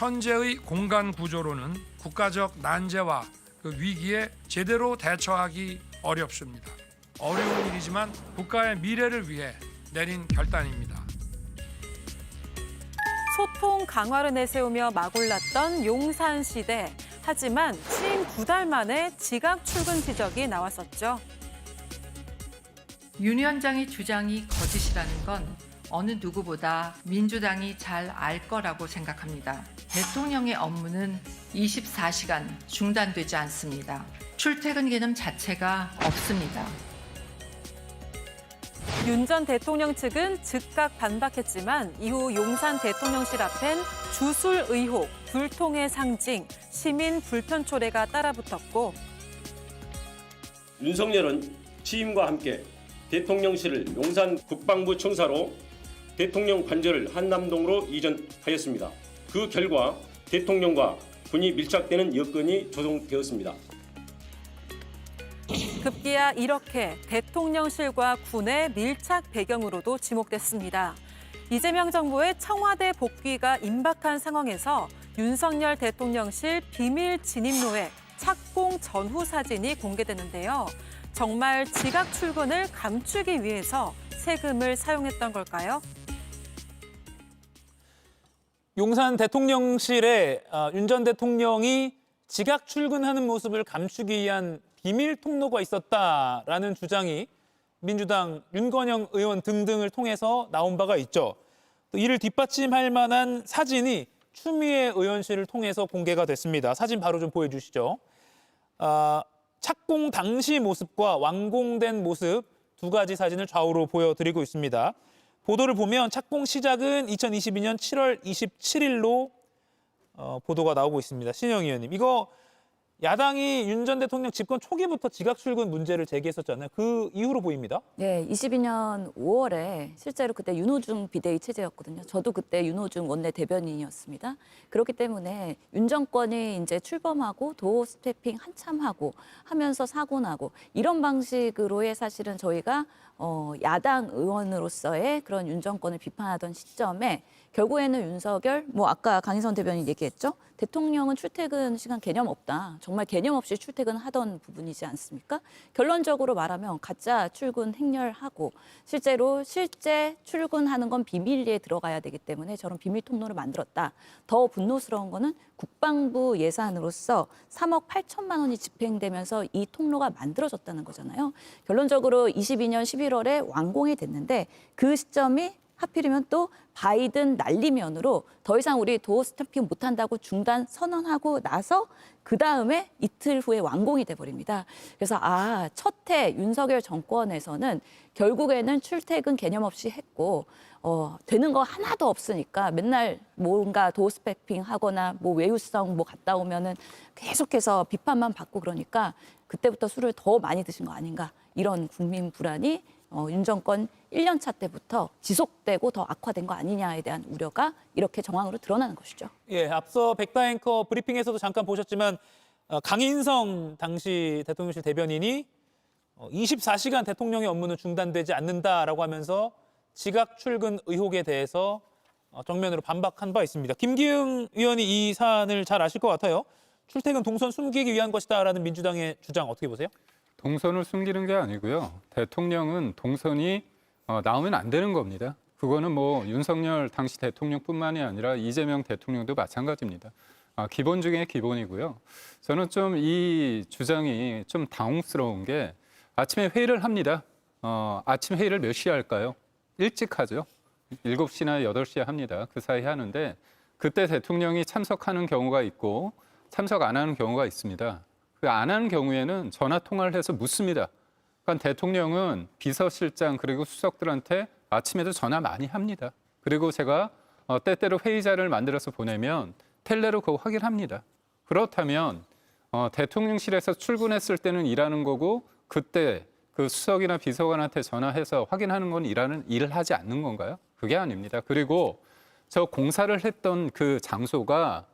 현재의 공간 구조로는 국가적 난제와 그 위기에 제대로 대처하기 어렵습니다. 어려운 일이지만 국가의 미래를 위해 내린 결단입니다. 소통 강화를 내세우며 막올랐던 용산시대. 하지만 취임 2달 만에 지각 출근 지적이 나왔었죠. 윤 위원장의 주장이 거짓이라는 건 어느 누구보다 민주당이 잘 알 거라고 생각합니다. 대통령의 업무는 24시간 중단되지 않습니다. 출퇴근 개념 자체가 없습니다. 윤 전 대통령 측은 즉각 반박했지만 이후 용산 대통령실 앞엔 주술 의혹, 불통의 상징, 시민 불편 초래가 따라붙었고 윤석열은 취임과 함께 대통령실을 용산 국방부 청사로 대통령 관저를 한남동으로 이전하였습니다. 그 결과 대통령과 군이 밀착되는 여건이 조성되었습니다. 급기야 이렇게 대통령실과 군의 밀착 배경으로도 지목됐습니다. 이재명 정부의 청와대 복귀가 임박한 상황에서 윤석열 대통령실 비밀 진입로에 착공 전후 사진이 공개되는데요. 정말 지각 출근을 감추기 위해서 세금을 사용했던 걸까요? 용산 대통령실에 윤 전 대통령이 지각 출근하는 모습을 감추기 위한 비밀 통로가 있었다라는 주장이 민주당 윤건영 의원 등등을 통해서 나온 바가 있죠. 또 이를 뒷받침할 만한 사진이 추미애 의원실을 통해서 공개가 됐습니다. 사진 바로 좀 보여주시죠. 착공 당시 모습과 완공된 모습 두 가지 사진을 좌우로 보여드리고 있습니다. 보도를 보면 착공 시작은 2022년 7월 27일로 보도가 나오고 있습니다. 신영 의원님, 이거 야당이 윤 전 대통령 집권 초기부터 지각 출근 문제를 제기했었잖아요. 그 이후로 보입니다. 네, 22년 5월에 실제로 그때 윤호중 비대위 체제였거든요. 저도 그때 윤호중 원내 대변인이었습니다. 그렇기 때문에 윤 정권이 이제 출범하고 도어 스태핑 한참 하고 하면서 사고 나고 이런 방식으로의 사실은 저희가 야당 의원으로서의 그런 윤 정권을 비판하던 시점에 결국에는 윤석열, 아까 강인선 대변인 얘기했죠. 대통령은 출퇴근 시간 개념 없다. 정말 개념 없이 출퇴근하던 부분이지 않습니까? 결론적으로 말하면 가짜 출근 행렬하고 실제 출근하는 건 비밀리에 들어가야 되기 때문에 저런 비밀 통로를 만들었다. 더 분노스러운 거는 국방부 예산으로서 3억 8천만 원이 집행되면서 이 통로가 만들어졌다는 거잖아요. 결론적으로 22년 11월에 완공이 됐는데 그 시점이 하필이면 또 바이든 날리면으로 더 이상 우리 도어 스태핑 못한다고 중단 선언하고 나서 그다음에 이틀 후에 완공이 돼버립니다. 그래서 첫 해 윤석열 정권에서는 결국에는 출퇴근 개념 없이 했고 되는 거 하나도 없으니까 맨날 뭔가 도어 스태핑 하거나 외유성 갔다 오면은 계속해서 비판만 받고 그러니까 그때부터 술을 더 많이 드신 거 아닌가 이런 국민 불안이 윤 정권 1년 차 때부터 지속되고 더 악화된 거 아니냐에 대한 우려가 이렇게 정황으로 드러나는 것이죠. 예, 앞서 백다 앵커 브리핑에서도 잠깐 보셨지만 강인성 당시 대통령실 대변인이 24시간 대통령의 업무는 중단되지 않는다라고 하면서 지각 출근 의혹에 대해서 정면으로 반박한 바 있습니다. 김기흥 의원이 이 사안을 잘 아실 것 같아요. 출퇴근 동선 숨기기 위한 것이다라는 민주당의 주장 어떻게 보세요? 동선을 숨기는 게 아니고요. 대통령은 동선이 나오면 안 되는 겁니다. 그거는 윤석열 당시 대통령뿐만이 아니라 이재명 대통령도 마찬가지입니다. 기본 중에 기본이고요. 저는 좀 이 주장이 좀 당혹스러운 게 아침에 회의를 합니다. 아침 회의를 몇 시에 할까요? 일찍 하죠. 7시나 8시에 합니다. 그 사이 하는데 그때 대통령이 참석하는 경우가 있고 참석 안 하는 경우가 있습니다. 그 안 하는 경우에는 전화 통화를 해서 묻습니다. 그러니까 대통령은 비서실장 그리고 수석들한테 아침에도 전화 많이 합니다. 그리고 제가 때때로 회의자를 만들어서 보내면 텔레로 그거 확인합니다. 그렇다면 대통령실에서 출근했을 때는 일하는 거고 그때 그 수석이나 비서관한테 전화해서 확인하는 건 일을 하지 않는 건가요? 그게 아닙니다. 그리고 저 공사를 했던 그 장소가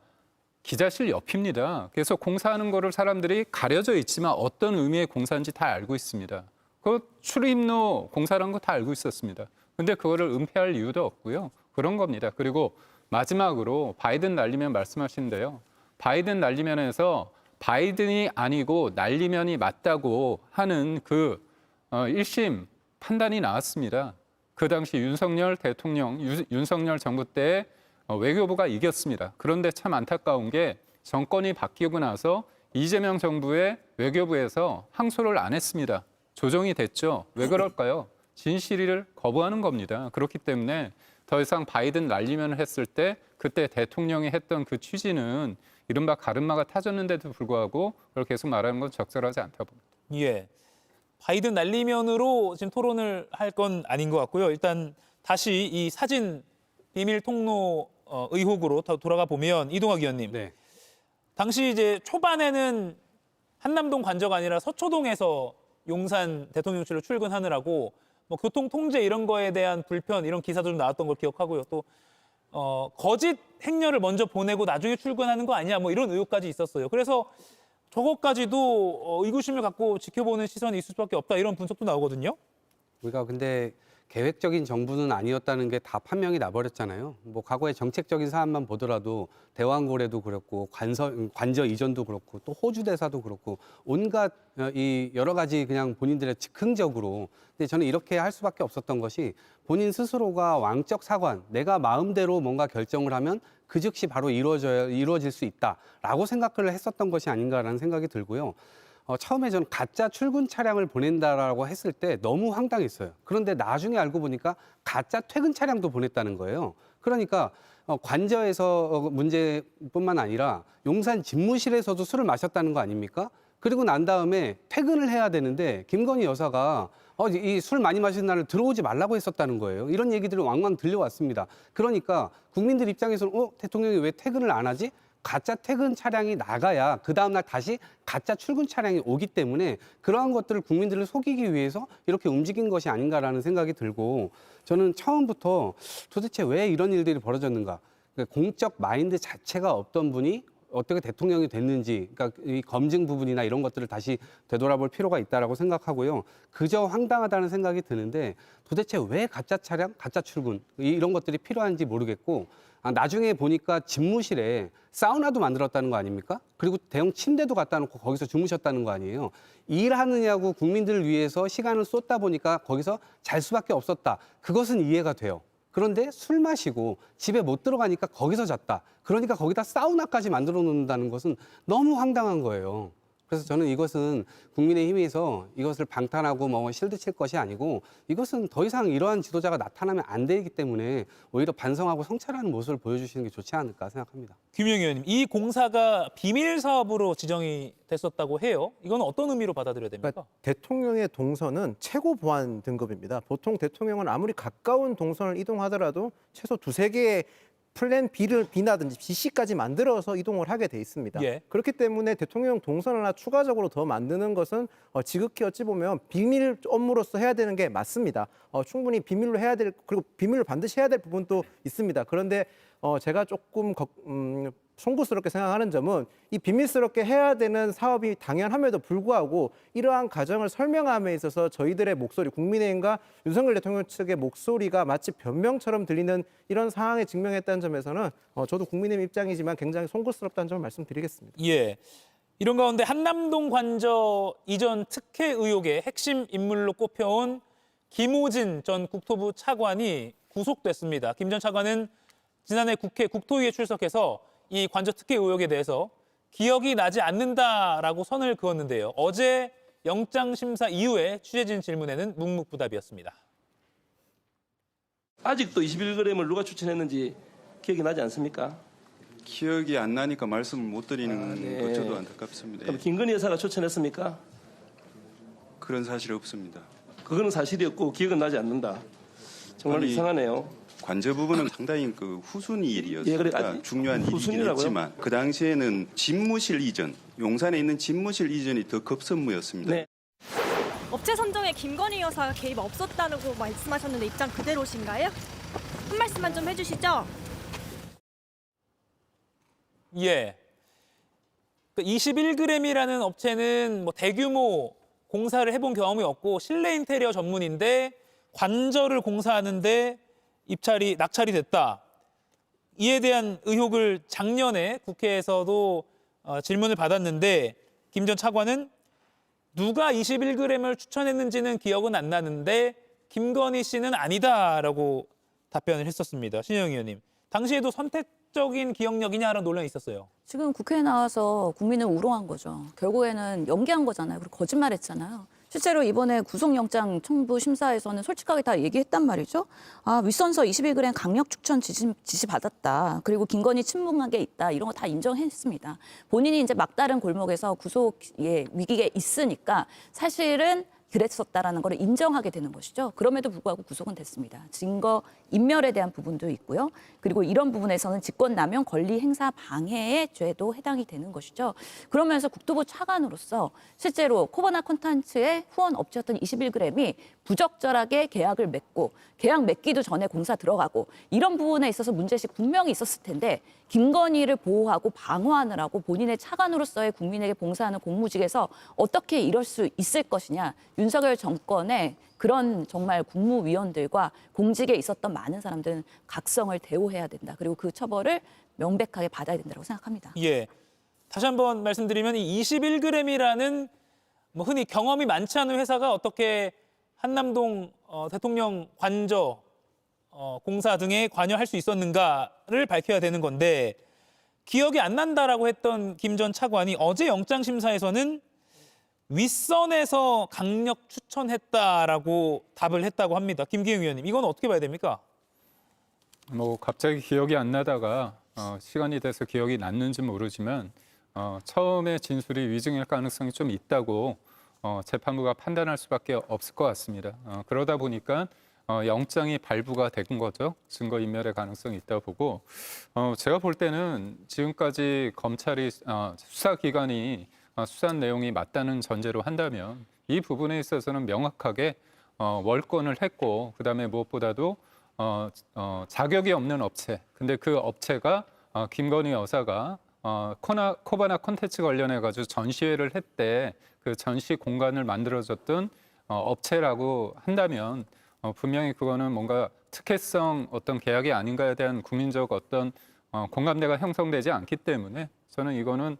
기자실 옆입니다. 그래서 공사하는 거를 사람들이 가려져 있지만 어떤 의미의 공사인지 다 알고 있습니다. 그 출입로 공사라는 거 다 알고 있었습니다. 근데 그거를 은폐할 이유도 없고요. 그런 겁니다. 그리고 마지막으로 바이든 날리면 말씀하시는데요. 바이든 날리면에서 바이든이 아니고 날리면이 맞다고 하는 그 1심 판단이 나왔습니다. 그 당시 윤석열 대통령, 윤석열 정부 때 외교부가 이겼습니다. 그런데 참 안타까운 게 정권이 바뀌고 나서 이재명 정부의 외교부에서 항소를 안 했습니다. 조정이 됐죠. 왜 그럴까요? 진실을 거부하는 겁니다. 그렇기 때문에 더 이상 바이든 날리면을 했을 때 그때 대통령이 했던 그 취지는 이른바 가르마가 타졌는데도 불구하고 그걸 계속 말하는 건 적절하지 않다고 봅니다. 예. 바이든 날리면으로 지금 토론을 할 건 아닌 것 같고요. 일단 다시 이 사진 비밀 통로 의혹으로 돌아가 보면 이동학 의원님. 네. 당시 이제 초반에는 한남동 관저가 아니라 서초동에서 용산 대통령실로 출근하느라고 뭐 교통 통제 이런 거에 대한 불편 이런 기사도 좀 나왔던 걸 기억하고요. 또 거짓 행렬을 먼저 보내고 나중에 출근하는 거 아니냐 뭐 이런 의혹까지 있었어요. 그래서 저것까지도 의구심을 갖고 지켜보는 시선이 있을 수밖에 없다 이런 분석도 나오거든요. 우리가 근데 계획적인 정부는 아니었다는 게 다 판명이 나버렸잖아요. 뭐 과거의 정책적인 사안만 보더라도 대왕고래도 그렇고 관저 이전도 그렇고 또 호주 대사도 그렇고 온갖 이 여러 가지 그냥 본인들의 즉흥적으로. 근데 저는 이렇게 할 수밖에 없었던 것이 본인 스스로가 왕적 사관, 내가 마음대로 뭔가 결정을 하면 그 즉시 바로 이루어질 수 있다라고 생각을 했었던 것이 아닌가라는 생각이 들고요. 처음에 저는 가짜 출근 차량을 보낸다라고 했을 때 너무 황당했어요. 그런데 나중에 알고 보니까 가짜 퇴근 차량도 보냈다는 거예요. 그러니까 관저에서 문제뿐만 아니라 용산 집무실에서도 술을 마셨다는 거 아닙니까? 그리고 난 다음에 퇴근을 해야 되는데 김건희 여사가 이 술 많이 마시는 날을 들어오지 말라고 했었다는 거예요. 이런 얘기들이 왕왕 들려왔습니다. 그러니까 국민들 입장에서는 대통령이 왜 퇴근을 안 하지? 가짜 퇴근 차량이 나가야 그 다음날 다시 가짜 출근 차량이 오기 때문에 그러한 것들을 국민들을 속이기 위해서 이렇게 움직인 것이 아닌가라는 생각이 들고 저는 처음부터 도대체 왜 이런 일들이 벌어졌는가. 그러니까 공적 마인드 자체가 없던 분이 어떻게 대통령이 됐는지, 그러니까 이 검증 부분이나 이런 것들을 다시 되돌아볼 필요가 있다라고 생각하고요. 그저 황당하다는 생각이 드는데 도대체 왜 가짜 차량, 가짜 출근 이런 것들이 필요한지 모르겠고 나중에 보니까 집무실에 사우나도 만들었다는 거 아닙니까? 그리고 대형 침대도 갖다 놓고 거기서 주무셨다는 거 아니에요. 일하느냐고 국민들을 위해서 시간을 쏟다 보니까 거기서 잘 수밖에 없었다. 그것은 이해가 돼요. 그런데 술 마시고 집에 못 들어가니까 거기서 잤다. 그러니까 거기다 사우나까지 만들어 놓는다는 것은 너무 황당한 거예요. 그래서 저는 이것은 국민의힘에서 이것을 방탄하고 뭐 실드 칠 것이 아니고 이것은 더 이상 이러한 지도자가 나타나면 안 되기 때문에 오히려 반성하고 성찰하는 모습을 보여주시는 게 좋지 않을까 생각합니다. 김용 의원님, 이 공사가 비밀 사업으로 지정이 됐었다고 해요. 이건 어떤 의미로 받아들여야 됩니까? 그러니까 대통령의 동선은 최고 보안 등급입니다. 보통 대통령은 아무리 가까운 동선을 이동하더라도 최소 2-3개의 플랜 B나든지 BC까지 만들어서 이동을 하게 돼 있습니다. 예. 그렇기 때문에 대통령 동선을 하나 추가적으로 더 만드는 것은 지극히 어찌 보면 비밀 업무로서 해야 되는 게 맞습니다. 충분히 비밀로 해야 될, 그리고 비밀로 반드시 해야 될 부분도 있습니다. 그런데 제가 조금 송구스럽게 생각하는 점은 이 비밀스럽게 해야 되는 사업이 당연함에도 불구하고 이러한 과정을 설명함에 있어서 저희들의 목소리, 국민의힘과 윤석열 대통령 측의 목소리가 마치 변명처럼 들리는 이런 상황에 직면했다는 점에서는 저도 국민의힘 입장이지만 굉장히 송구스럽다는 점을 말씀드리겠습니다. 예. 이런 가운데 한남동 관저 이전 특혜 의혹의 핵심 인물로 꼽혀온 김호진 전 국토부 차관이 구속됐습니다. 김 전 차관은 지난해 국회 국토위에 출석해서 이 관저 특혜 의혹에 대해서 기억이 나지 않는다라고 선을 그었는데요. 어제 영장 심사 이후에 취재진 질문에는 묵묵부답이었습니다. 아직도 21g을 누가 추천했는지 기억이 나지 않습니까? 기억이 안 나니까 말씀을 못 드리는 네. 것 저도 안타깝습니다. 그럼 김건희 여사가 추천했습니까? 그런 사실이 없습니다. 그거는 사실이었고 기억은 나지 않는다. 정말 아니, 이상하네요. 관저 부분은 상당히 후순 일이었습니다. 예, 그래, 중요한 일이긴 후순위라고요? 했지만 그 당시에는 집무실 이전, 용산에 있는 집무실 이전이 더 급선무였습니다. 네. 업체 선정에 김건희 여사가 개입 없었다고 말씀하셨는데 입장 그대로신가요? 한 말씀만 좀 해주시죠. 예. 21g이라는 업체는 뭐 대규모 공사를 해본 경험이 없고 실내 인테리어 전문인데 관저를 공사하는데 낙찰이 됐다. 이에 대한 의혹을 작년에 국회에서도 질문을 받았는데 김 전 차관은 누가 21g을 추천했는지는 기억은 안 나는데 김건희 씨는 아니다라고 답변을 했었습니다. 신영 의원님, 당시에도 선택적인 기억력이냐라는 논란이 있었어요. 지금 국회에 나와서 국민을 우롱한 거죠. 결국에는 연기한 거잖아요. 그리고 거짓말했잖아요. 실제로 이번에 구속영장 청부 심사에서는 솔직하게 다 얘기했단 말이죠. 윗선서 21g 강력 추천 지시 받았다. 그리고 김건희 친문관계 있다. 이런 거 다 인정했습니다. 본인이 이제 막다른 골목에서 구속 위기에 있으니까 사실은 그랬었다라는 걸 인정하게 되는 것이죠. 그럼에도 불구하고 구속은 됐습니다. 증거 인멸에 대한 부분도 있고요. 그리고 이런 부분에서는 직권남용 권리행사 방해의 죄도 해당이 되는 것이죠. 그러면서 국토부 차관으로서 실제로 코바나 콘텐츠의 후원 업체였던 21g이 부적절하게 계약을 맺고 계약 맺기도 전에 공사 들어가고 이런 부분에 있어서 문제식 분명히 있었을 텐데 김건희를 보호하고 방어하느라고 본인의 차관으로서의 국민에게 봉사하는 공무직에서 어떻게 이럴 수 있을 것이냐. 윤석열 정권의 그런 정말 국무위원들과 공직에 있었던 많은 사람들은 각성을 대우해야 된다. 그리고 그 처벌을 명백하게 받아야 된다고 생각합니다. 예, 다시 한번 말씀드리면 이 21g이라는 흔히 경험이 많지 않은 회사가 어떻게 한남동 대통령 관저 공사 등에 관여할 수 있었는가를 밝혀야 되는 건데 기억이 안 난다라고 했던 김 전 차관이 어제 영장심사에서는 윗선에서 강력 추천했다라고 답을 했다고 합니다. 김기웅 의원님, 이건 어떻게 봐야 됩니까? 갑자기 기억이 안 나다가 시간이 돼서 기억이 났는지 모르지만 처음에 진술이 위증일 가능성이 좀 있다고 재판부가 판단할 수밖에 없을 것 같습니다. 그러다 보니까 영장이 발부가 된 거죠. 증거인멸의 가능성이 있다고 보고 제가 볼 때는 지금까지 검찰이 수사기관이 수사한 내용이 맞다는 전제로 한다면 이 부분에 있어서는 명확하게 월권을 했고 그다음에 무엇보다도 자격이 없는 업체, 근데 그 업체가 김건희 여사가 코바나 콘텐츠 관련해 가지고 전시회를 했대. 그 전시 공간을 만들어줬던 업체라고 한다면 분명히 그거는 뭔가 특혜성 어떤 계약이 아닌가에 대한 국민적 어떤 공감대가 형성되지 않기 때문에 저는 이거는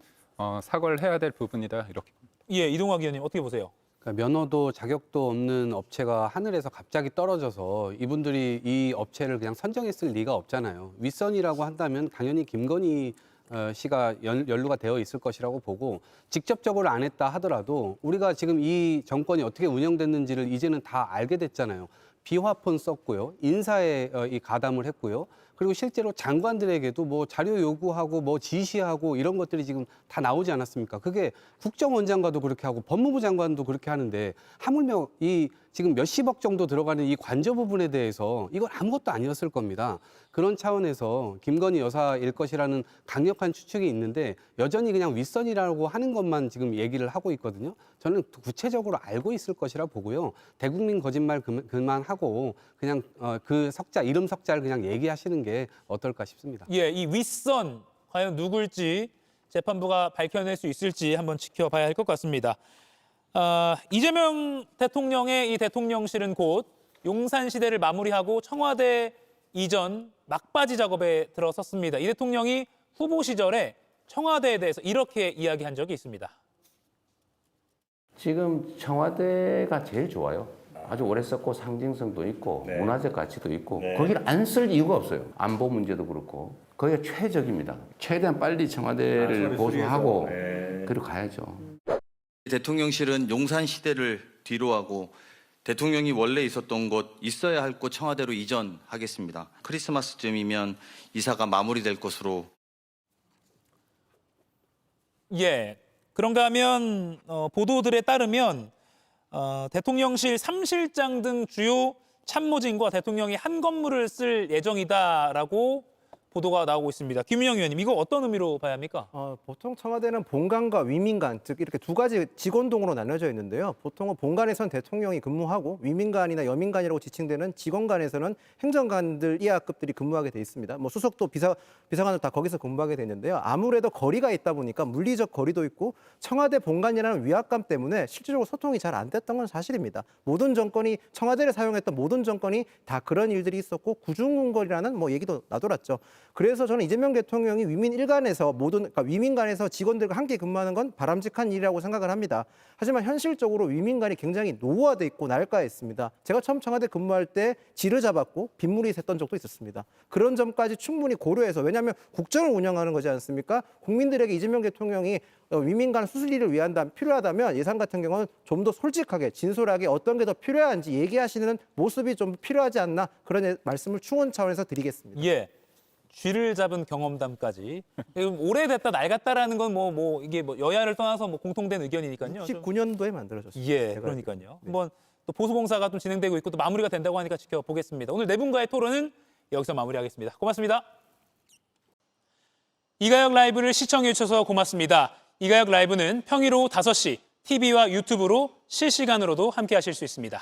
사과를 해야 될 부분이다 이렇게 봅니다. 예, 이동학 의원님 어떻게 보세요? 그러니까 면허도 자격도 없는 업체가 하늘에서 갑자기 떨어져서 이분들이 이 업체를 그냥 선정했을 리가 없잖아요. 윗선이라고 한다면 당연히 김건희 씨가 연루가 되어 있을 것이라고 보고 직접적으로 안 했다 하더라도 우리가 지금 이 정권이 어떻게 운영됐는지를 이제는 다 알게 됐잖아요. 비화폰 썼고요. 인사에 가담을 했고요. 그리고 실제로 장관들에게도 뭐 자료 요구하고 뭐 지시하고 이런 것들이 지금 다 나오지 않았습니까? 그게 국정원장과도 그렇게 하고 법무부 장관도 그렇게 하는데 하물며 이 지금 몇십억 정도 들어가는 이 관저 부분에 대해서 이건 아무것도 아니었을 겁니다. 그런 차원에서 김건희 여사일 것이라는 강력한 추측이 있는데 여전히 그냥 윗선이라고 하는 것만 지금 얘기를 하고 있거든요. 저는 구체적으로 알고 있을 것이라 보고요. 대국민 거짓말 그만하고 그냥 그 석자, 이름 석자를 그냥 얘기하시는 게 어떨까 싶습니다. 예, 이 윗선 과연 누굴지 재판부가 밝혀낼 수 있을지 한번 지켜봐야 할 것 같습니다. 이재명 대통령의 이 대통령실은 곧 용산 시대를 마무리하고 청와대 이전 막바지 작업에 들어섰습니다. 이 대통령이 후보 시절에 청와대에 대해서 이렇게 이야기한 적이 있습니다. 지금 청와대가 제일 좋아요. 아주 오래 썼고 상징성도 있고 문화적 가치도 있고 거기를 안 쓸 이유가 없어요. 안보 문제도 그렇고 거기가 최적입니다. 최대한 빨리 청와대를 보수하고 그리고 가야죠. 대통령실은 용산 시대를 뒤로하고 대통령이 원래 있었던 곳, 있어야 할 곳 청와대로 이전하겠습니다. 크리스마스쯤이면 이사가 마무리될 것으로. 예, 그런가 하면 보도들에 따르면 대통령실 3실장 등 주요 참모진과 대통령이 한 건물을 쓸 예정이다라고 보도가 나오고 있습니다. 김윤영 의원님, 이거 어떤 의미로 봐야 합니까? 보통 청와대는 본관과 위민관, 즉 이렇게 두 가지 직원동으로 나눠져 있는데요. 보통은 본관에서는 대통령이 근무하고 위민관이나 여민관이라고 지칭되는 직원관에서는 행정관들 이하급들이 근무하게 돼 있습니다. 뭐 수석도 비서관도 다 거기서 근무하게 돼 있는데요. 아무래도 거리가 있다 보니까 물리적 거리도 있고 청와대 본관이라는 위압감 때문에 실질적으로 소통이 잘 안 됐던 건 사실입니다. 모든 정권이 청와대를 사용했던 모든 정권이 다 그런 일들이 있었고 구중궁궐이라는 뭐 얘기도 나돌았죠. 그래서 저는 이재명 대통령이 위민 일간에서 그러니까 위민간에서 직원들과 함께 근무하는 건 바람직한 일이라고 생각을 합니다. 하지만 현실적으로 위민간이 굉장히 노후화돼 있고 낡아 있습니다. 제가 처음 청와대 근무할 때 지를 잡았고 빗물이 샜던 적도 있었습니다. 그런 점까지 충분히 고려해서, 왜냐하면 국정을 운영하는 거지 않습니까? 국민들에게 이재명 대통령이 위민간 수술리를 필요하다면 예산 같은 경우는 좀 더 솔직하게 진솔하게 어떤 게 더 필요한지 얘기하시는 모습이 좀 필요하지 않나, 그런 말씀을 충원 차원에서 드리겠습니다. 예. 쥐를 잡은 경험담까지. 오래됐다 낡았다라는 건 이게 여야를 떠나서 공통된 의견이니까요. 19년도에 만들어졌습니다. 예, 그러니까요. 한번 또 보수봉사가 좀 진행되고 있고 또 마무리가 된다고 하니까 지켜보겠습니다. 오늘 네 분과의 토론은 여기서 마무리하겠습니다. 고맙습니다. 이가혁 라이브를 시청해 주셔서 고맙습니다. 이가혁 라이브는 평일 오후 5시 TV와 유튜브로 실시간으로도 함께 하실 수 있습니다.